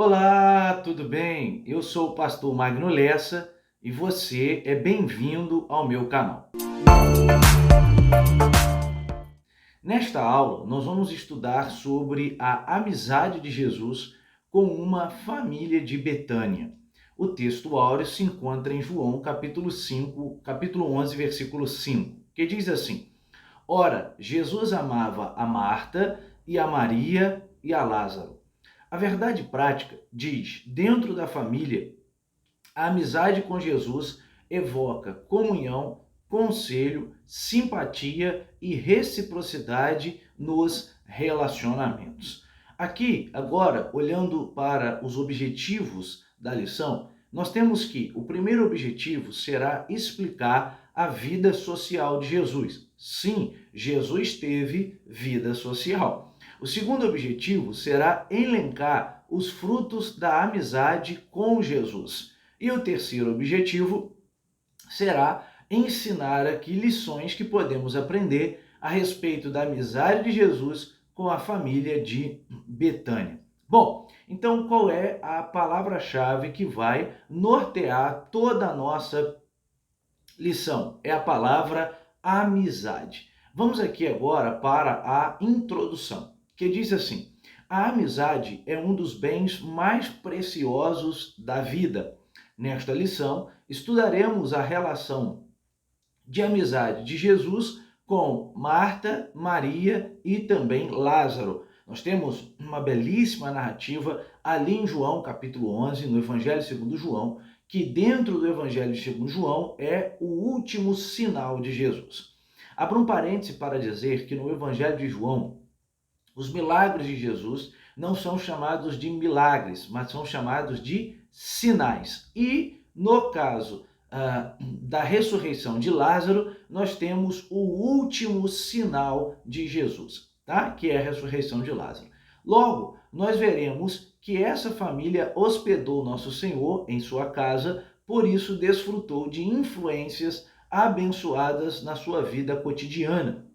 Olá, tudo bem? Eu sou o pastor Magno Lessa e você é bem-vindo ao meu canal. Nesta aula, nós vamos estudar sobre a amizade de Jesus com uma família de Betânia. O texto áureo se encontra em João, capítulo 11, versículo 5, que diz assim: Ora, Jesus amava a Marta e a Maria e a Lázaro. A verdade prática diz, dentro da família, a amizade com Jesus evoca comunhão, conselho, simpatia e reciprocidade nos relacionamentos. Aqui, agora, olhando para os objetivos da lição, nós temos que o primeiro objetivo será explicar a vida social de Jesus. Sim, Jesus teve vida social. O segundo objetivo será elencar os frutos da amizade com Jesus. E o terceiro objetivo será ensinar aqui lições que podemos aprender a respeito da amizade de Jesus com a família de Betânia. Bom, então qual é a palavra-chave que vai nortear toda a nossa lição? É a palavra amizade. Vamos aqui agora para a introdução, que diz assim: a amizade é um dos bens mais preciosos da vida. Nesta lição, estudaremos a relação de amizade de Jesus com Marta, Maria e também Lázaro. Nós temos uma belíssima narrativa ali em João, capítulo 11, no Evangelho segundo João, que dentro do Evangelho segundo João é o último sinal de Jesus. Abra um parêntese para dizer que no Evangelho de João, os milagres de Jesus não são chamados de milagres, mas são chamados de sinais. E no caso da ressurreição de Lázaro, nós temos o último sinal de Jesus, tá? Que é a ressurreição de Lázaro. Logo, nós veremos que essa família hospedou nosso Senhor em sua casa, por isso desfrutou de influências abençoadas na sua vida cotidiana.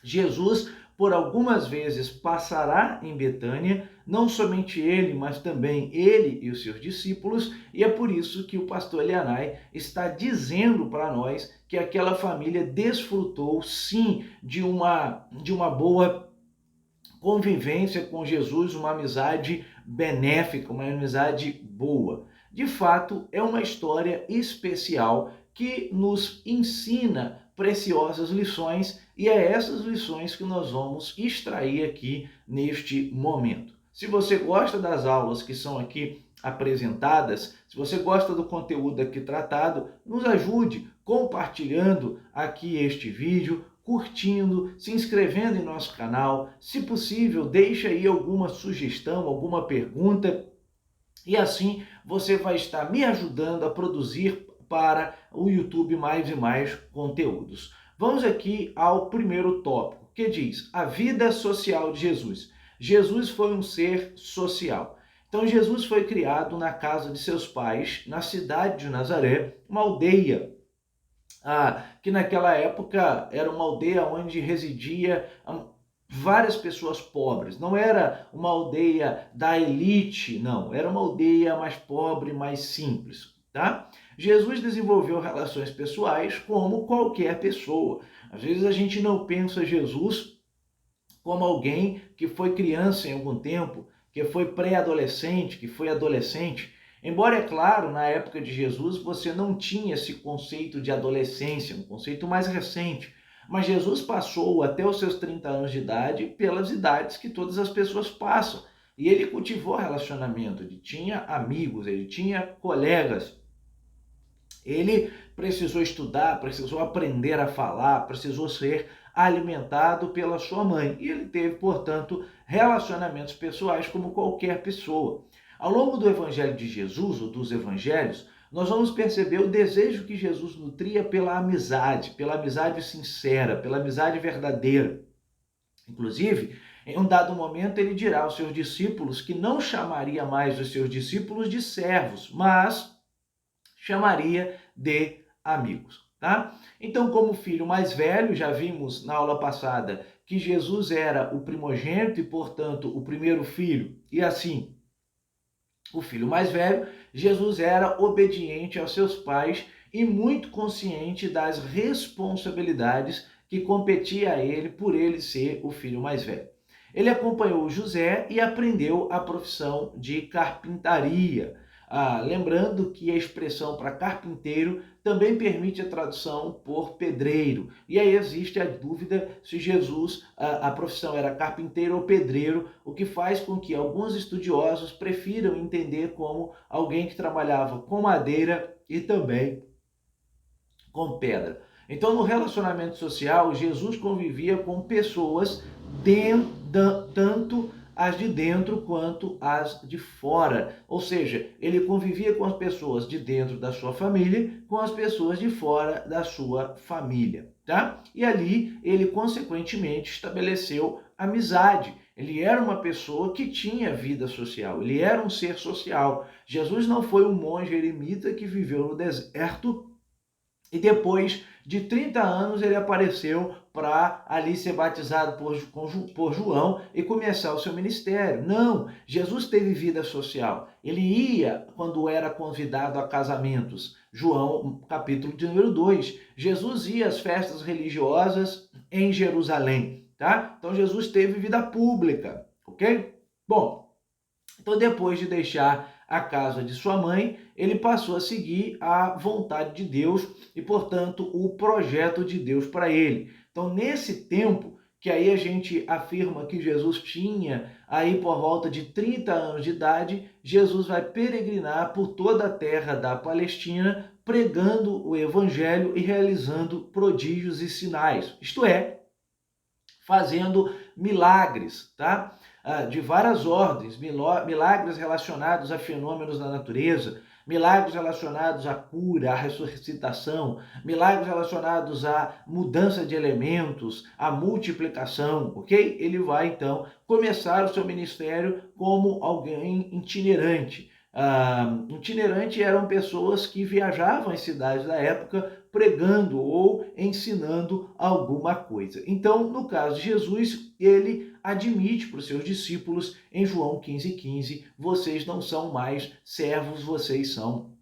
Jesus, por algumas vezes, passará em Betânia, não somente ele, mas também ele e os seus discípulos, e é por isso que o pastor Elianai está dizendo para nós que aquela família desfrutou, sim, de uma boa convivência com Jesus, uma amizade benéfica, uma amizade boa. De fato, é uma história especial que nos ensina preciosas lições e é essas lições que nós vamos extrair aqui neste momento. Se você gosta das aulas que são aqui apresentadas, se você gosta do conteúdo aqui tratado, nos ajude compartilhando aqui este vídeo, curtindo, se inscrevendo em nosso canal. Se possível, deixe aí alguma sugestão, alguma pergunta, e assim você vai estar me ajudando a produzir para o YouTube mais e mais conteúdos. Vamos aqui ao primeiro tópico, que diz a vida social de Jesus. Jesus foi um ser social. Então Jesus foi criado na casa de seus pais, na cidade de Nazaré, uma aldeia que naquela época era uma aldeia onde residia várias pessoas pobres. Não era uma aldeia da elite, não. Era uma aldeia mais pobre, mais simples, tá? Jesus desenvolveu relações pessoais como qualquer pessoa. Às vezes a gente não pensa Jesus como alguém que foi criança em algum tempo, que foi pré-adolescente, que foi adolescente. Embora, é claro, na época de Jesus você não tinha esse conceito de adolescência, um conceito mais recente. Mas Jesus passou até os seus 30 anos de idade pelas idades que todas as pessoas passam. E ele cultivou relacionamento, ele tinha amigos, ele tinha colegas. Ele precisou estudar, precisou aprender a falar, precisou ser alimentado pela sua mãe. E ele teve, portanto, relacionamentos pessoais como qualquer pessoa. Ao longo do Evangelho de Jesus, ou dos Evangelhos, nós vamos perceber o desejo que Jesus nutria pela amizade sincera, pela amizade verdadeira. Inclusive, em um dado momento, ele dirá aos seus discípulos que não chamaria mais os seus discípulos de servos, mas chamaria de amigos, tá? Então, como filho mais velho, já vimos na aula passada que Jesus era o primogênito e, portanto, o primeiro filho, e assim o filho mais velho, Jesus era obediente aos seus pais e muito consciente das responsabilidades que competia a ele por ele ser o filho mais velho. Ele acompanhou José e aprendeu a profissão de carpintaria. Lembrando que a expressão para carpinteiro também permite a tradução por pedreiro. E aí existe a dúvida se Jesus, a profissão era carpinteiro ou pedreiro, o que faz com que alguns estudiosos prefiram entender como alguém que trabalhava com madeira e também com pedra. Então, no relacionamento social, Jesus convivia com pessoas tanto as de dentro quanto as de fora. Ou seja, ele convivia com as pessoas de dentro da sua família, com as pessoas de fora da sua família, tá? E ali ele consequentemente estabeleceu amizade. Ele era uma pessoa que tinha vida social, ele era um ser social. Jesus não foi um monge eremita que viveu no deserto e depois de 30 anos ele apareceu para ali ser batizado por João e começar o seu ministério. Não, Jesus teve vida social. Ele ia quando era convidado a casamentos. João, capítulo de número 2. Jesus ia às festas religiosas em Jerusalém, tá? Então Jesus teve vida pública, ok? Bom, então depois de deixar a casa de sua mãe, ele passou a seguir a vontade de Deus e, portanto, o projeto de Deus para ele. Então, nesse tempo, que aí a gente afirma que Jesus tinha aí por volta de 30 anos de idade, Jesus vai peregrinar por toda a terra da Palestina, pregando o evangelho e realizando prodígios e sinais, isto é, fazendo milagres, tá? De várias ordens, milagres relacionados a fenômenos da natureza, milagres relacionados à cura, à ressuscitação, milagres relacionados à mudança de elementos, à multiplicação, ok? Ele vai, então, começar o seu ministério como alguém itinerante. Itinerante eram pessoas que viajavam em cidades da época pregando ou ensinando alguma coisa. Então, no caso de Jesus, ele admite para os seus discípulos em João 15,15, vocês não são mais servos, vocês são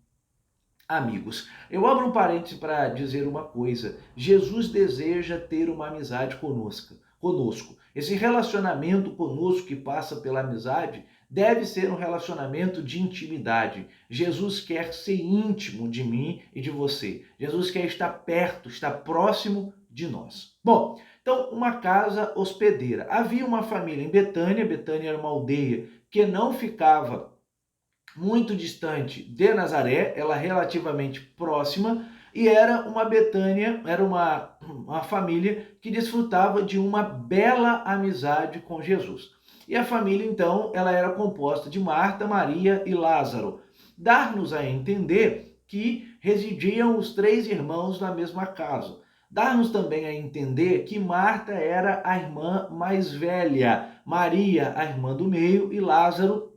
amigos. Eu abro um parêntese para dizer uma coisa. Jesus deseja ter uma amizade conosco. Esse relacionamento conosco que passa pela amizade deve ser um relacionamento de intimidade. Jesus quer ser íntimo de mim e de você. Jesus quer estar perto, estar próximo de nós. Bom, então uma casa hospedeira. Havia uma família em Betânia. Betânia era uma aldeia que não ficava muito distante de Nazaré, ela relativamente próxima, e era uma Betânia, era uma família que desfrutava de uma bela amizade com Jesus. E a família, então, ela era composta de Marta, Maria e Lázaro. Dar-nos a entender que residiam os três irmãos na mesma casa. Dar-nos também a entender que Marta era a irmã mais velha, Maria, a irmã do meio, e Lázaro,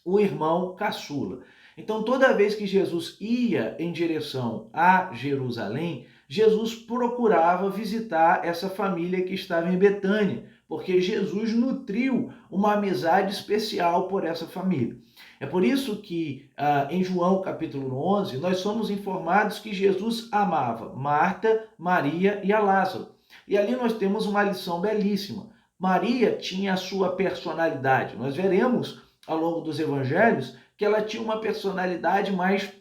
o irmão caçula. Então, toda vez que Jesus ia em direção a Jerusalém, Jesus procurava visitar essa família que estava em Betânia, porque Jesus nutriu uma amizade especial por essa família. É por isso que em João capítulo 11, nós somos informados que Jesus amava Marta, Maria e a Lázaro. E ali nós temos uma lição belíssima. Maria tinha a sua personalidade. Nós veremos ao longo dos evangelhos que ela tinha uma personalidade mais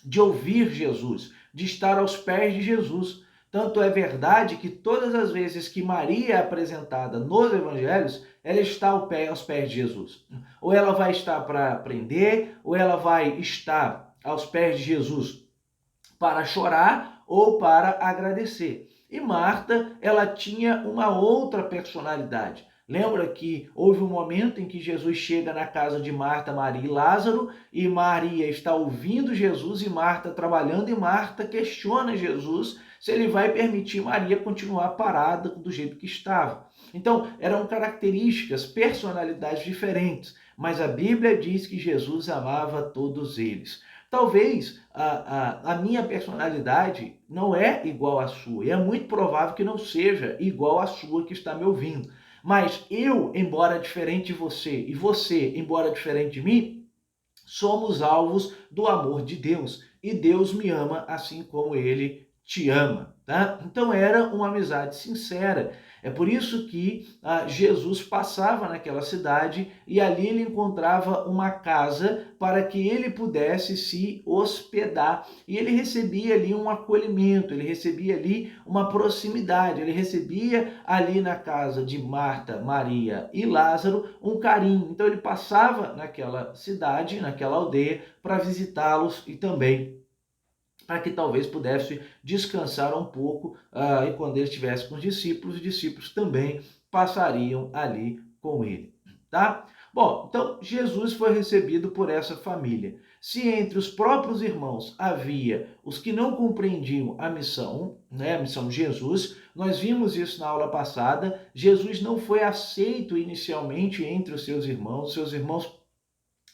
de ouvir Jesus, de estar aos pés de Jesus. Tanto é verdade que todas as vezes que Maria é apresentada nos evangelhos, ela está aos pés de Jesus. Ou ela vai estar para aprender, ou ela vai estar aos pés de Jesus para chorar ou para agradecer. E Marta, ela tinha uma outra personalidade. Lembra que houve um momento em que Jesus chega na casa de Marta, Maria e Lázaro, e Maria está ouvindo Jesus e Marta trabalhando, e Marta questiona Jesus se ele vai permitir Maria continuar parada do jeito que estava. Então, eram características, personalidades diferentes, mas a Bíblia diz que Jesus amava todos eles. Talvez a minha personalidade não é igual à sua, e é muito provável que não seja igual à sua que está me ouvindo. Mas eu, embora diferente de você, e você, embora diferente de mim, somos alvos do amor de Deus e Deus me ama assim como ele te ama, tá? Então era uma amizade sincera. É por isso que Jesus passava naquela cidade e ali ele encontrava uma casa para que ele pudesse se hospedar. E ele recebia ali um acolhimento, ele recebia ali uma proximidade, ele recebia ali na casa de Marta, Maria e Lázaro um carinho. Então ele passava naquela cidade, naquela aldeia, para visitá-los e também para que talvez pudesse descansar um pouco e quando ele estivesse com os discípulos também passariam ali com ele, tá? Bom, então Jesus foi recebido por essa família. Se entre os próprios irmãos havia os que não compreendiam a missão, né, a missão de Jesus, nós vimos isso na aula passada, Jesus não foi aceito inicialmente entre os seus irmãos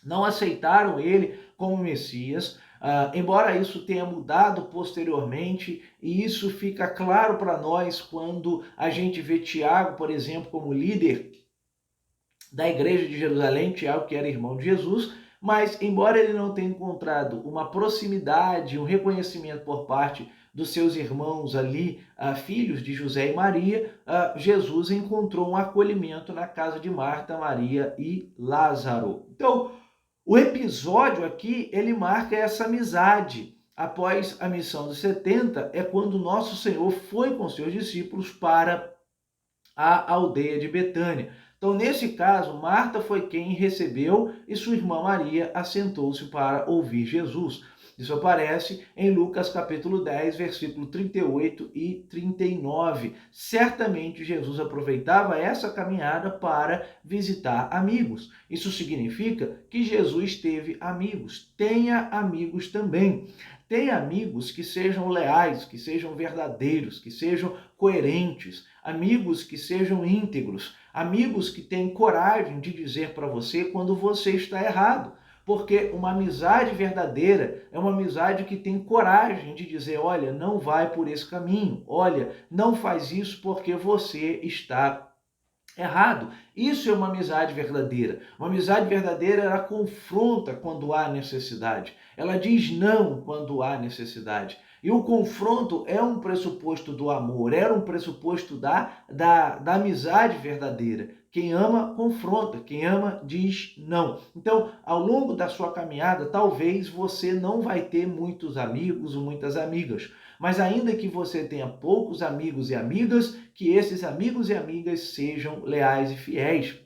não aceitaram ele como Messias, embora isso tenha mudado posteriormente, e isso fica claro para nós quando a gente vê Tiago, por exemplo, como líder da igreja de Jerusalém, Tiago que era irmão de Jesus, mas embora ele não tenha encontrado uma proximidade, um reconhecimento por parte dos seus irmãos ali, filhos de José e Maria, Jesus encontrou um acolhimento na casa de Marta, Maria e Lázaro. Então, o episódio aqui, ele marca essa amizade. Após a missão dos 70, é quando nosso Senhor foi com seus discípulos para a aldeia de Betânia. Então, nesse caso, Marta foi quem recebeu e sua irmã Maria assentou-se para ouvir Jesus. Isso aparece em Lucas capítulo 10, versículo 38 e 39. Certamente Jesus aproveitava essa caminhada para visitar amigos. Isso significa que Jesus teve amigos. Tenha amigos também. Tenha amigos que sejam leais, que sejam verdadeiros, que sejam coerentes, amigos que sejam íntegros, amigos que têm coragem de dizer para você quando você está errado. Porque uma amizade verdadeira é uma amizade que tem coragem de dizer, olha, não vai por esse caminho, olha, não faz isso porque você está errado. Isso é uma amizade verdadeira. Uma amizade verdadeira, ela confronta quando há necessidade. Ela diz não quando há necessidade. E o confronto é um pressuposto do amor, era um pressuposto da amizade verdadeira. Quem ama, confronta. Quem ama, diz não. Então, ao longo da sua caminhada, talvez você não vai ter muitos amigos ou muitas amigas. Mas ainda que você tenha poucos amigos e amigas, que esses amigos e amigas sejam leais e fiéis.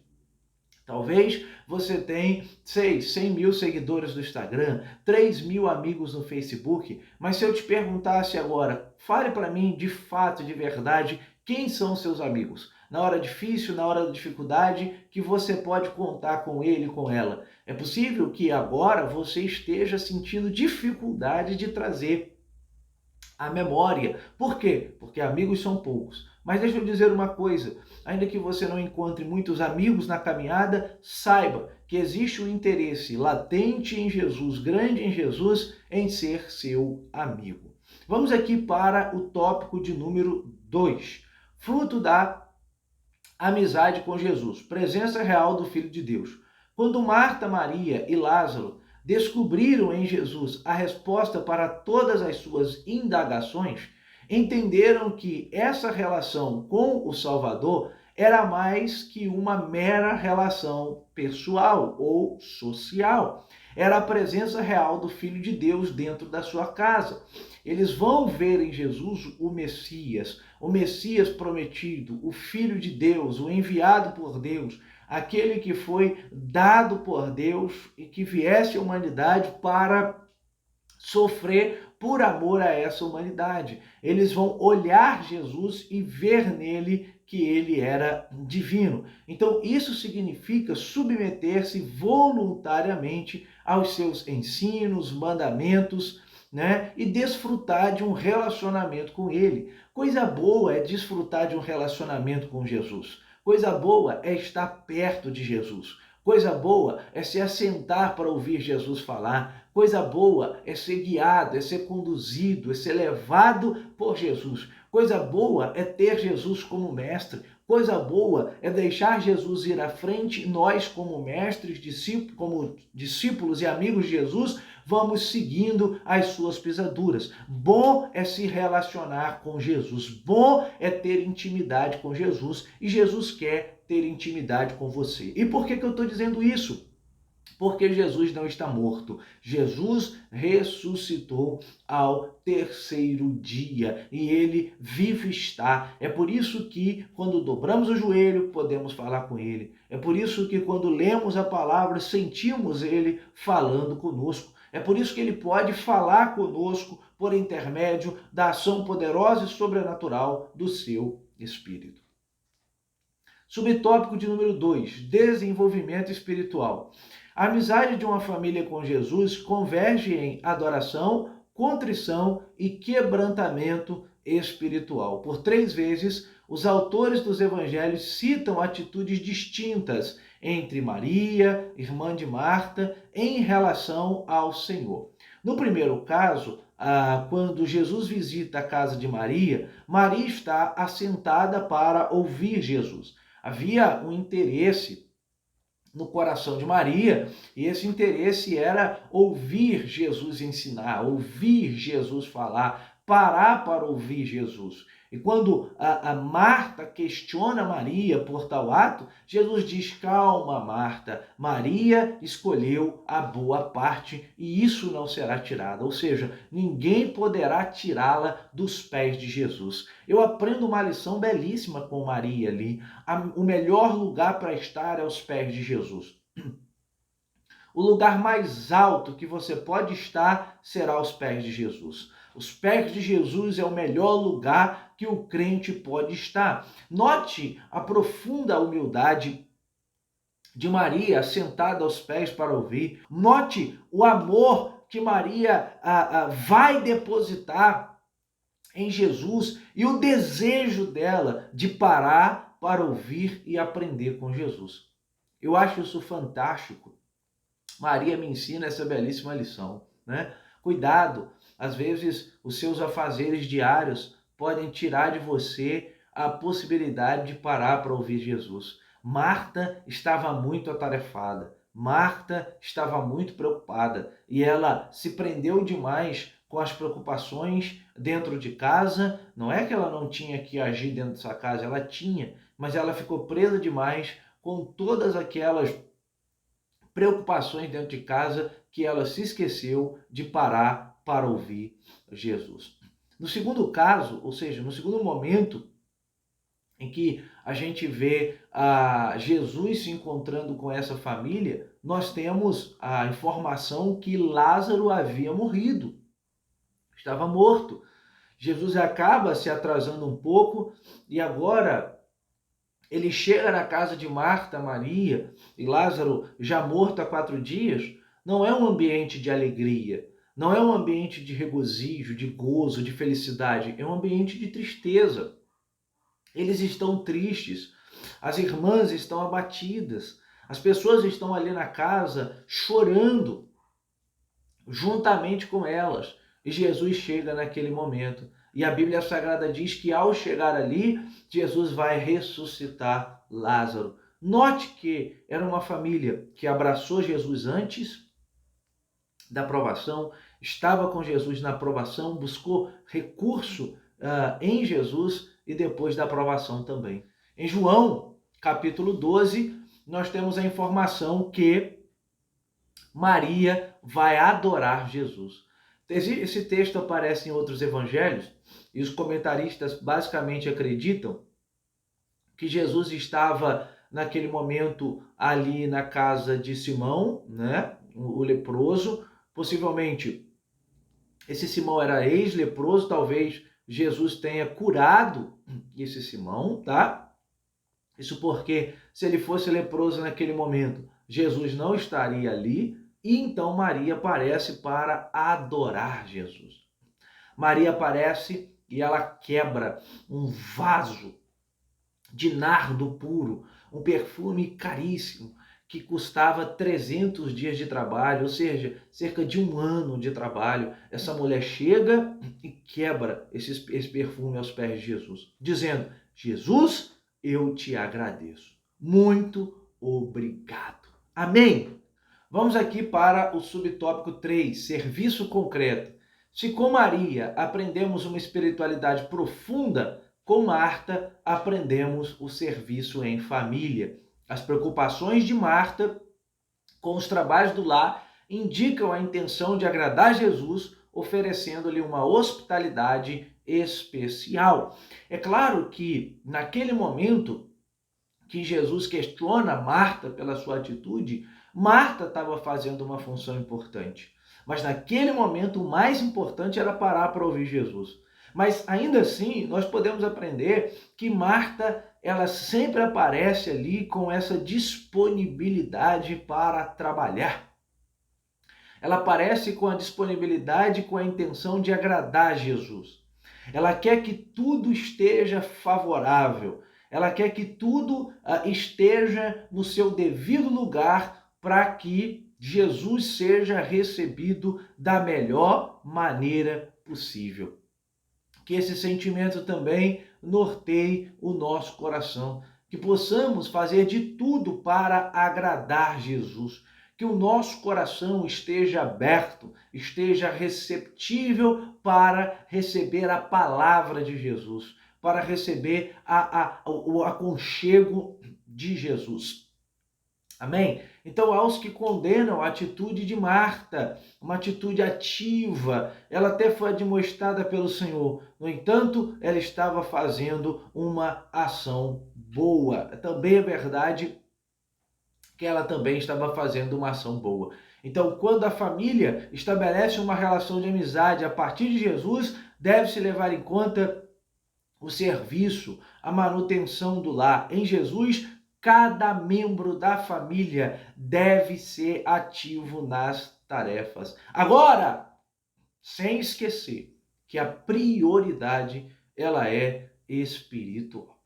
Talvez você tenha 100 mil seguidores no Instagram, 3 mil amigos no Facebook, mas se eu te perguntasse agora, fale para mim de fato, de verdade, quem são seus amigos? Na hora difícil, na hora da dificuldade, que você pode contar com ele, com ela. É possível que agora você esteja sentindo dificuldade de trazer a memória. Por quê? Porque amigos são poucos. Mas deixa eu dizer uma coisa, ainda que você não encontre muitos amigos na caminhada, saiba que existe um interesse latente em Jesus, grande em Jesus, em ser seu amigo. Vamos aqui para o tópico de número 2. Fruto da amizade com Jesus, presença real do Filho de Deus. Quando Marta, Maria e Lázaro descobriram em Jesus a resposta para todas as suas indagações, entenderam que essa relação com o Salvador era mais que uma mera relação pessoal ou social. Era a presença real do Filho de Deus dentro da sua casa. Eles vão ver em Jesus o Messias prometido, o Filho de Deus, o enviado por Deus, aquele que foi dado por Deus e que viesse à humanidade para sofrer por amor a essa humanidade. Eles vão olhar Jesus e ver nele que ele era divino. Então, isso significa submeter-se voluntariamente aos seus ensinos, mandamentos, né? E desfrutar de um relacionamento com ele. Coisa boa é desfrutar de um relacionamento com Jesus. Coisa boa é estar perto de Jesus. Coisa boa é se assentar para ouvir Jesus falar. Coisa boa é ser guiado, é ser conduzido, é ser levado por Jesus. Coisa boa é ter Jesus como mestre. Coisa boa é deixar Jesus ir à frente e nós, como mestres, como discípulos e amigos de Jesus, vamos seguindo as suas pisaduras. Bom é se relacionar com Jesus, bom é ter intimidade com Jesus e Jesus quer ter intimidade com você. E por que eu estou dizendo isso? Porque Jesus não está morto. Jesus ressuscitou ao terceiro dia e ele vive está. É por isso que quando dobramos o joelho, podemos falar com ele. É por isso que quando lemos a palavra, sentimos ele falando conosco. É por isso que ele pode falar conosco por intermédio da ação poderosa e sobrenatural do seu Espírito. Subtópico de número 2, desenvolvimento espiritual. A amizade de uma família com Jesus converge em adoração, contrição e quebrantamento espiritual. Por 3 vezes, os autores dos evangelhos citam atitudes distintas entre Maria, irmã de Marta, em relação ao Senhor. No primeiro caso, quando Jesus visita a casa de Maria, Maria está assentada para ouvir Jesus. Havia um interesse no coração de Maria, e esse interesse era ouvir Jesus ensinar, ouvir Jesus falar, parar para ouvir Jesus. E quando a Marta questiona Maria por tal ato, Jesus diz: calma, Marta, Maria escolheu a boa parte e isso não será tirado. Ou seja, ninguém poderá tirá-la dos pés de Jesus. Eu aprendo uma lição belíssima com Maria ali. O melhor lugar para estar é aos pés de Jesus. O lugar mais alto que você pode estar será aos pés de Jesus. Os pés de Jesus é o melhor lugar que o crente pode estar. Note a profunda humildade de Maria sentada aos pés para ouvir. Note o amor que Maria vai depositar em Jesus e o desejo dela de parar para ouvir e aprender com Jesus. Eu acho isso fantástico. Maria me ensina essa belíssima lição, né? Cuidado, às vezes os seus afazeres diários podem tirar de você a possibilidade de parar para ouvir Jesus. Marta estava muito atarefada, Marta estava muito preocupada e ela se prendeu demais com as preocupações dentro de casa. Não é que ela não tinha que agir dentro dessa casa, ela tinha, mas ela ficou presa demais com todas aquelas preocupações dentro de casa que ela se esqueceu de parar para ouvir Jesus. No segundo caso, ou seja, no segundo momento em que a gente vê Jesus se encontrando com essa família, nós temos a informação que Lázaro havia morrido, estava morto. Jesus acaba se atrasando um pouco e agora ele chega na casa de Marta, Maria e Lázaro já morto há 4 dias. Não é um ambiente de alegria, não é um ambiente de regozijo, de gozo, de felicidade, é um ambiente de tristeza. Eles estão tristes, as irmãs estão abatidas, as pessoas estão ali na casa chorando juntamente com elas. E Jesus chega naquele momento. E a Bíblia Sagrada diz que ao chegar ali, Jesus vai ressuscitar Lázaro. Note que era uma família que abraçou Jesus antes da provação, estava com Jesus na provação, buscou recurso em Jesus e depois da provação também. Em João, capítulo 12, nós temos a informação que Maria vai adorar Jesus. Esse texto aparece em outros evangelhos e os comentaristas basicamente acreditam que Jesus estava naquele momento ali na casa de Simão, né, o leproso. Possivelmente esse Simão era ex-leproso, talvez Jesus tenha curado esse Simão, tá? Isso porque se ele fosse leproso naquele momento, Jesus não estaria ali. E então Maria aparece para adorar Jesus. Maria aparece e ela quebra um vaso de nardo puro, um perfume caríssimo, que custava 300 dias de trabalho, ou seja, cerca de 1 ano de trabalho. Essa mulher chega e quebra esse perfume aos pés de Jesus, dizendo: Jesus, eu te agradeço. Muito obrigado. Amém? Vamos aqui para o subtópico 3, serviço concreto. Se com Maria aprendemos uma espiritualidade profunda, com Marta aprendemos o serviço em família. As preocupações de Marta com os trabalhos do lar indicam a intenção de agradar Jesus, oferecendo-lhe uma hospitalidade especial. É claro que naquele momento que Jesus questiona Marta pela sua atitude, Marta estava fazendo uma função importante. Mas naquele momento o mais importante era parar para ouvir Jesus. Mas ainda assim, nós podemos aprender que Marta, ela sempre aparece ali com essa disponibilidade para trabalhar. Ela aparece com a disponibilidade, com a intenção de agradar Jesus. Ela quer que tudo esteja favorável. Ela quer que tudo esteja no seu devido lugar para que Jesus seja recebido da melhor maneira possível. Que esse sentimento também norteie o nosso coração. Que possamos fazer de tudo para agradar Jesus. Que o nosso coração esteja aberto, esteja receptível para receber a palavra de Jesus, para receber o aconchego de Jesus. Amém? Então, aos que condenam a atitude de Marta, uma atitude ativa, ela até foi admoestada pelo Senhor. No entanto, ela estava fazendo uma ação boa. Também é verdade que ela também estava fazendo uma ação boa. Então, quando a família estabelece uma relação de amizade a partir de Jesus, deve-se levar em conta o serviço, a manutenção do lar. Em Jesus, cada membro da família deve ser ativo nas tarefas. Agora, sem esquecer que a prioridade ela é espiritual.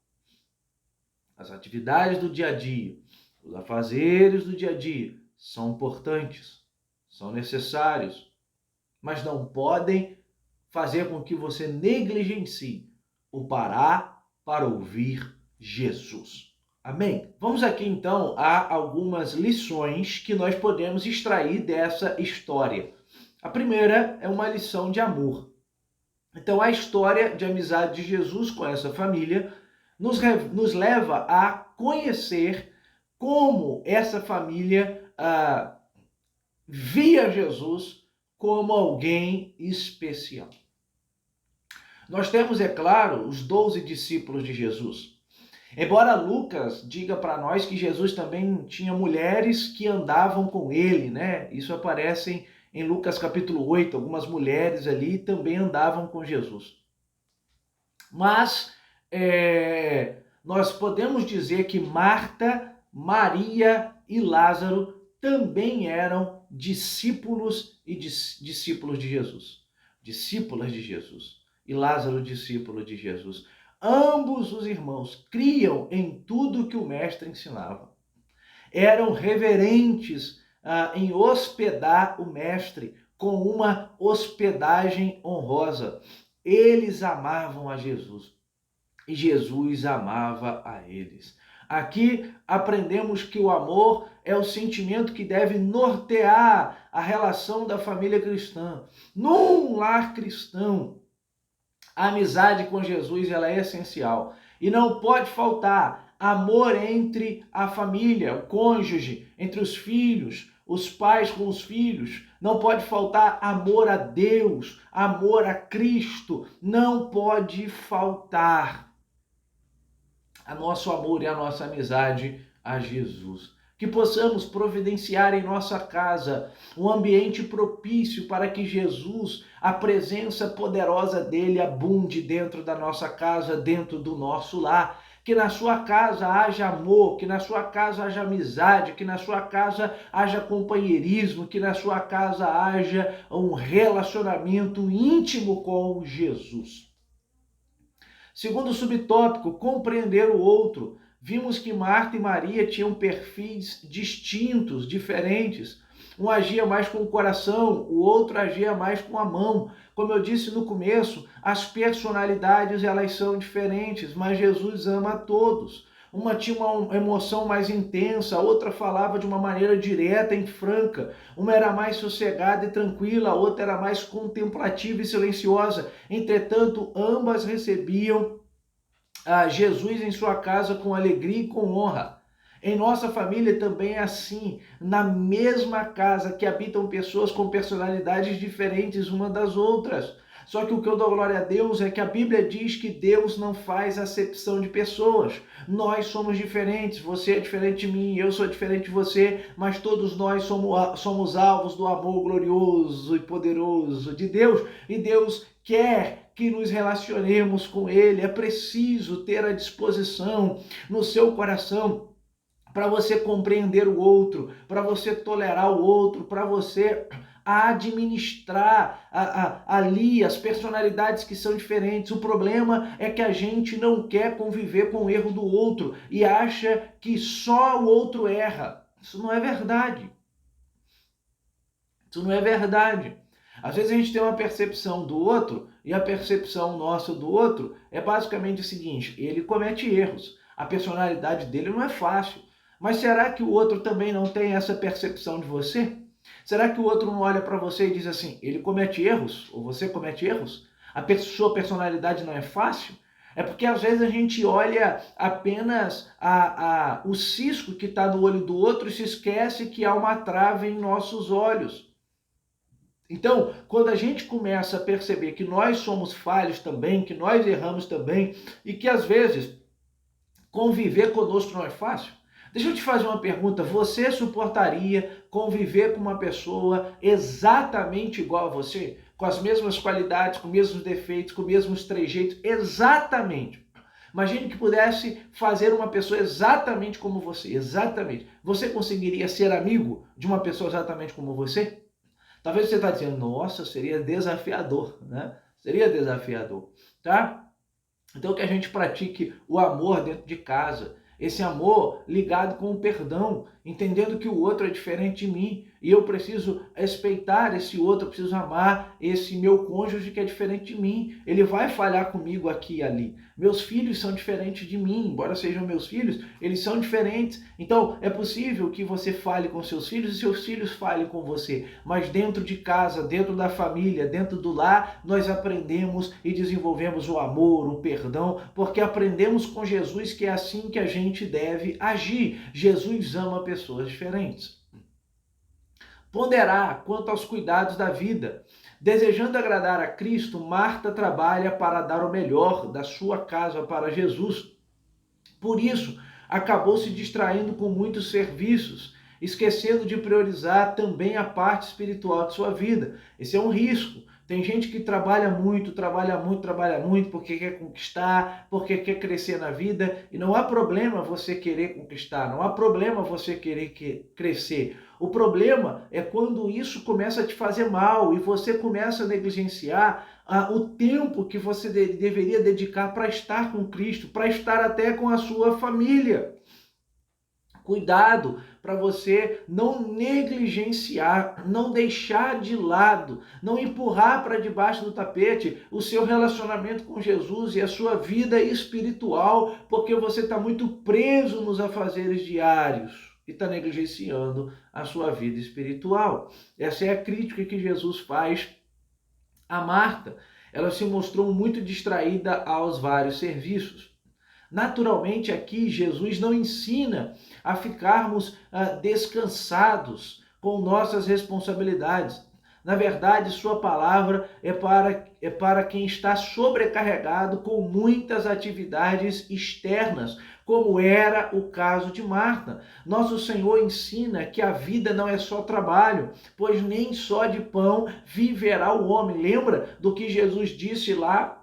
As atividades do dia a dia, os afazeres do dia a dia são importantes, são necessários, mas não podem fazer com que você negligencie o parar para ouvir Jesus. Amém? Vamos aqui então a algumas lições que nós podemos extrair dessa história. A primeira é uma lição de amor. Então a história de amizade de Jesus com essa família nos leva a conhecer como essa família via Jesus como alguém especial. Nós temos, é claro, os 12 discípulos de Jesus. Embora Lucas diga para nós que Jesus também tinha mulheres que andavam com ele, né? Isso aparece em Lucas capítulo 8, algumas mulheres ali também andavam com Jesus. Mas nós podemos dizer que Marta, Maria e Lázaro também eram discípulos e discípulos de Jesus. Discípulas de Jesus. E Lázaro, discípulo de Jesus. Ambos os irmãos criam em tudo que o mestre ensinava. Eram reverentes em hospedar o mestre com uma hospedagem honrosa. Eles amavam a Jesus e Jesus amava a eles. Aqui aprendemos que o amor é o sentimento que deve nortear a relação da família cristã. Num lar cristão, a amizade com Jesus ela é essencial e não pode faltar amor entre a família, o cônjuge, entre os filhos, os pais com os filhos. Não pode faltar amor a Deus, amor a Cristo. Não pode faltar a nosso amor e a nossa amizade a Jesus. Que possamos providenciar em nossa casa um ambiente propício para que Jesus, a presença poderosa dele, abunde dentro da nossa casa, dentro do nosso lar. Que na sua casa haja amor, que na sua casa haja amizade, que na sua casa haja companheirismo, que na sua casa haja um relacionamento íntimo com Jesus. Segundo subtópico, compreender o outro. Vimos que Marta e Maria tinham perfis distintos, diferentes. Um agia mais com o coração, o outro agia mais com a mão. Como eu disse no começo, as personalidades elas são diferentes, mas Jesus ama a todos. uma tinha uma emoção mais intensa, a outra falava de uma maneira direta e franca, uma era mais sossegada e tranquila, a outra era mais contemplativa e silenciosa. Entretanto, ambas recebiam Jesus em sua casa com alegria e com honra. Em nossa família também é assim, na mesma casa que habitam pessoas com personalidades diferentes uma das outras. Só que o que eu dou glória a Deus é que a Bíblia diz que Deus não faz acepção de pessoas. Nós somos diferentes, você é diferente de mim, eu sou diferente de você, mas todos nós somos alvos do amor glorioso e poderoso de Deus. E Deus quer que nos relacionemos com Ele. É preciso ter a disposição no seu coração para você compreender o outro, para você tolerar o outro, para você administrar ali as personalidades que são diferentes. O problema é que a gente não quer conviver com o erro do outro e acha que só o outro erra. Isso não é verdade. Isso não é verdade. Às vezes a gente tem uma percepção do outro e a percepção nossa do outro é basicamente o seguinte: ele comete erros, a personalidade dele não é fácil. Mas será que o outro também não tem essa percepção de você? Será que o outro não olha para você e diz assim: ele comete erros, ou você comete erros? A sua personalidade não é fácil? É porque às vezes a gente olha apenas o cisco que está no olho do outro e se esquece que há uma trave em nossos olhos. Então, quando a gente começa a perceber que nós somos falhos também, que nós erramos também e que às vezes conviver conosco não é fácil, deixa eu te fazer uma pergunta: você suportaria conviver com uma pessoa exatamente igual a você? Com as mesmas qualidades, com os mesmos defeitos, com os mesmos trejeitos? Exatamente. Imagine que pudesse fazer uma pessoa exatamente como você. Exatamente. Você conseguiria ser amigo de uma pessoa exatamente como você? Talvez você está dizendo: nossa, seria desafiador, né? Seria desafiador, tá? Então que a gente pratique o amor dentro de casa, esse amor ligado com o perdão, entendendo que o outro é diferente de mim e eu preciso respeitar esse outro, eu preciso amar esse meu cônjuge que é diferente de mim. Ele vai falhar comigo aqui e ali. Meus filhos são diferentes de mim, embora sejam meus filhos, eles são diferentes. Então é possível que você fale com seus filhos e seus filhos falem com você, mas dentro de casa, dentro da família, dentro do lar, nós aprendemos e desenvolvemos o amor, o perdão, porque aprendemos com Jesus que é assim que a gente deve agir. Jesus ama pessoas diferentes. Ponderar quanto aos cuidados da vida. Desejando agradar a Cristo, Marta trabalha para dar o melhor da sua casa para Jesus. Por isso, acabou se distraindo com muitos serviços, esquecendo de priorizar também a parte espiritual de sua vida. Esse é um risco. Tem gente que trabalha muito, porque quer conquistar, porque quer crescer na vida, e não há problema você querer conquistar, não há problema você querer crescer. O problema é quando isso começa a te fazer mal e você começa a negligenciar o tempo que você deveria dedicar para estar com Cristo, para estar até com a sua família. Cuidado para você não negligenciar, não deixar de lado, não empurrar para debaixo do tapete o seu relacionamento com Jesus e a sua vida espiritual, porque você está muito preso nos afazeres diários e está negligenciando a sua vida espiritual. Essa é a crítica que Jesus faz a Marta. Ela se mostrou muito distraída aos vários serviços. Naturalmente, aqui Jesus não ensina a ficarmos descansados com nossas responsabilidades. Na verdade, sua palavra é para quem está sobrecarregado com muitas atividades externas, como era o caso de Marta. Nosso Senhor ensina que a vida não é só trabalho, pois nem só de pão viverá o homem. Lembra do que Jesus disse lá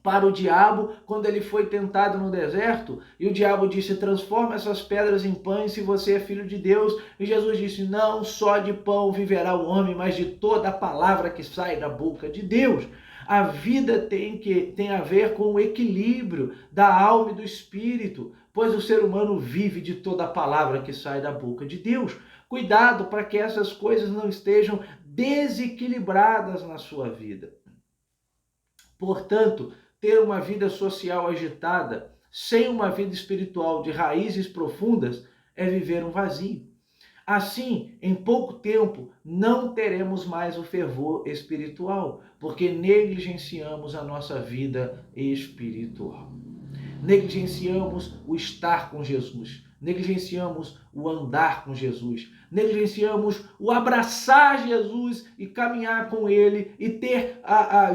para o diabo quando ele foi tentado no deserto? E o diabo disse: transforma essas pedras em pães se você é filho de Deus. E Jesus disse: não só de pão viverá o homem, mas de toda a palavra que sai da boca de Deus. A vida tem a ver com o equilíbrio da alma e do espírito, pois o ser humano vive de toda a palavra que sai da boca de Deus. Cuidado para que essas coisas não estejam desequilibradas na sua vida. Portanto, ter uma vida social agitada sem uma vida espiritual de raízes profundas, é viver um vazio. Assim, em pouco tempo, não teremos mais o fervor espiritual, porque negligenciamos a nossa vida espiritual. Negligenciamos o estar com Jesus, negligenciamos o andar com Jesus, negligenciamos o abraçar Jesus e caminhar com Ele e ter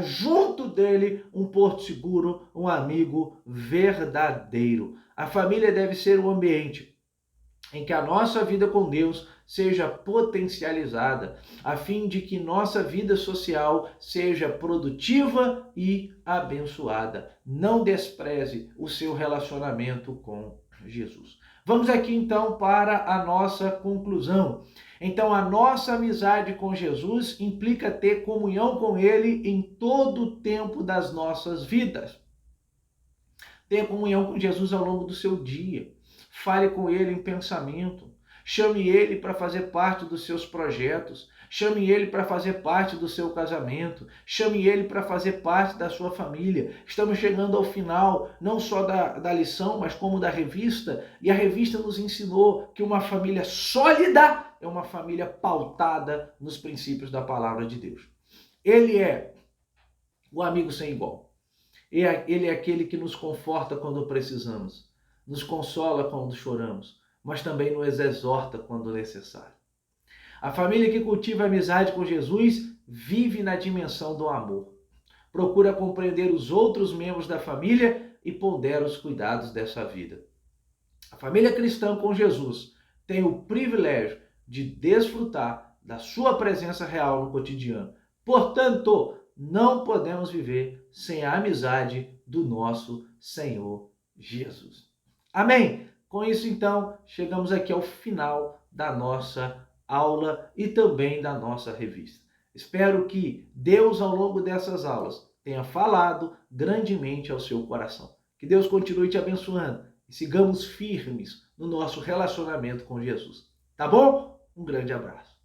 junto dele um porto seguro, um amigo verdadeiro. A família deve ser um ambiente em que a nossa vida com Deus seja potencializada, a fim de que nossa vida social seja produtiva e abençoada. Não despreze o seu relacionamento com Jesus. Vamos aqui então para a nossa conclusão. Então, a nossa amizade com Jesus implica ter comunhão com Ele em todo o tempo das nossas vidas. Tenha comunhão com Jesus ao longo do seu dia. Fale com Ele em pensamento. Chame Ele para fazer parte dos seus projetos. Chame Ele para fazer parte do seu casamento. Chame Ele para fazer parte da sua família. Estamos chegando ao final, não só da lição, mas como da revista. E a revista nos ensinou que uma família sólida é uma família pautada nos princípios da palavra de Deus. Ele é o amigo sem igual. Ele é aquele que nos conforta quando precisamos, nos consola quando choramos, mas também nos exorta quando necessário. A família que cultiva a amizade com Jesus vive na dimensão do amor. Procura compreender os outros membros da família e pondera os cuidados dessa vida. A família cristã com Jesus tem o privilégio de desfrutar da sua presença real no cotidiano. Portanto, não podemos viver sem a amizade do nosso Senhor Jesus. Amém? Com isso, então, chegamos aqui ao final da nossa aula e também da nossa revista. Espero que Deus, ao longo dessas aulas, tenha falado grandemente ao seu coração. Que Deus continue te abençoando e sigamos firmes no nosso relacionamento com Jesus. Tá bom? Um grande abraço.